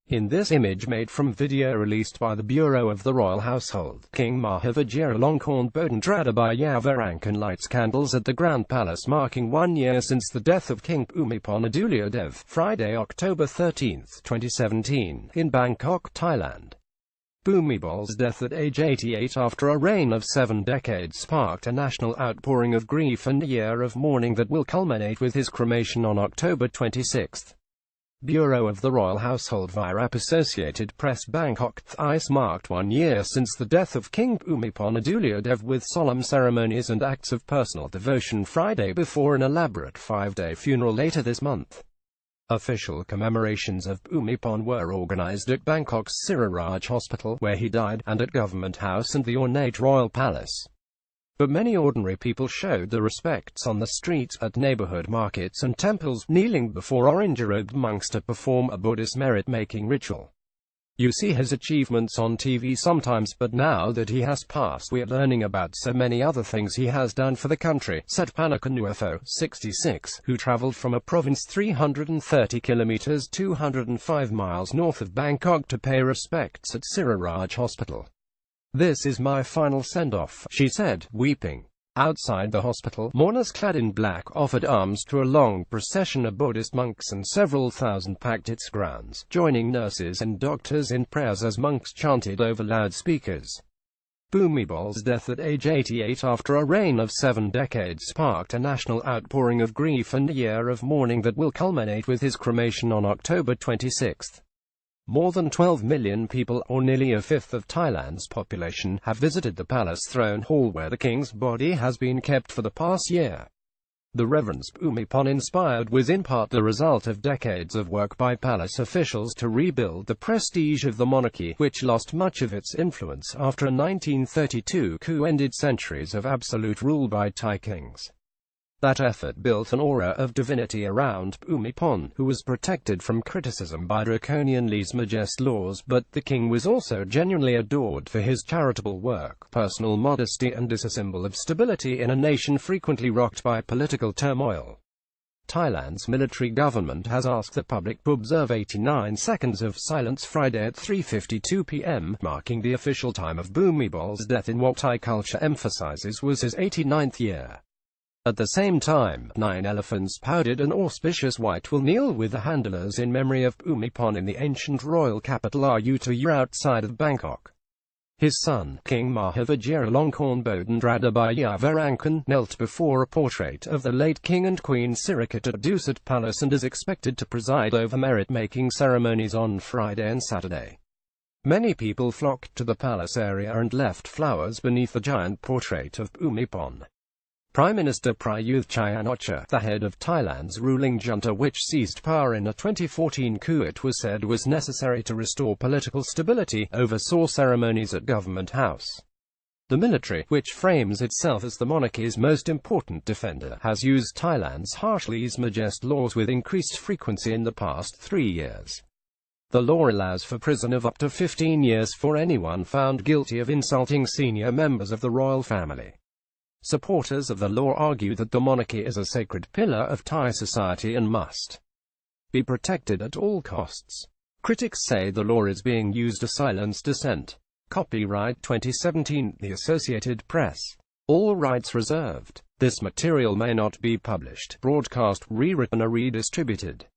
In this image made from video released by the Bureau of the Royal Household, King Maha Vajiralongkorn Bodhandradabhaya lights candles at the Grand Palace marking 1 year since the death of King Bhumibol Adulyadej, Friday, October 13, 2017, in Bangkok, Thailand. Bhumibol's death at age 88 after a reign of 7 decades sparked a national outpouring of grief and a year of mourning that will culminate with his cremation on October 26. Bureau of the Royal Household via Associated Press Bangkok. Thais marked 1 year since the death of King Bhumibol Adulyadej with solemn ceremonies and acts of personal devotion Friday before an elaborate 5-day funeral later this month. Official commemorations of Bhumibol were organized at Bangkok's Siriraj Hospital, where he died, and at Government House and the ornate Royal Palace. But many ordinary people showed their respects on the streets, at neighborhood markets and temples, kneeling before orange-robed monks to perform a Buddhist merit-making ritual. You see his achievements on TV sometimes, but now that he has passed, we're learning about so many other things he has done for the country, said Panakanuafo, 66, who traveled from a province 330 kilometers 205 miles north of Bangkok to pay respects at Siriraj Hospital. "This is my final send-off," she said, weeping. Outside the hospital, mourners clad in black offered arms to a long procession of Buddhist monks, and several thousand packed its grounds, joining nurses and doctors in prayers as monks chanted over loudspeakers. Bhumibol's death at age 88 after a reign of 7 decades sparked a national outpouring of grief and a year of mourning that will culminate with his cremation on October 26. More than 12 million people, or nearly a fifth of Thailand's population, have visited the palace throne hall where the king's body has been kept for the past year. The reverence Bhumibol inspired was in part the result of decades of work by palace officials to rebuild the prestige of the monarchy, which lost much of its influence after a 1932 coup ended centuries of absolute rule by Thai kings. That effort built an aura of divinity around Bhumibol, who was protected from criticism by draconian lèse-majesté laws, but the king was also genuinely adored for his charitable work, personal modesty, and as a symbol of stability in a nation frequently rocked by political turmoil. Thailand's military government has asked the public to observe 89 seconds of silence Friday at 3:52 p.m., marking the official time of Bhumibol's death in what Thai culture emphasizes was his 89th year. At the same time, 9 elephants powdered and auspicious white will kneel with the handlers in memory of Bhumibol in the ancient royal capital Ayutthaya outside of Bangkok. His son, King Maha Vajiralongkorn Bodhandradabhaya knelt before a portrait of the late King and Queen Sirikat at Dusit Palace and is expected to preside over merit-making ceremonies on Friday and Saturday. Many people flocked to the palace area and left flowers beneath the giant portrait of Bhumibol. Prime Minister Prayuth Chan-o-cha, the head of Thailand's ruling junta which seized power in a 2014 coup it was said was necessary to restore political stability, oversaw ceremonies at Government House. The military, which frames itself as the monarchy's most important defender, has used Thailand's harsh lèse-majesté laws with increased frequency in the past 3 years. The law allows for prison of up to 15 years for anyone found guilty of insulting senior members of the royal family. Supporters of the law argue that the monarchy is a sacred pillar of Thai society and must be protected at all costs. Critics say the law is being used to silence dissent. Copyright 2017, The Associated Press. All rights reserved. This material may not be published, broadcast, rewritten or redistributed.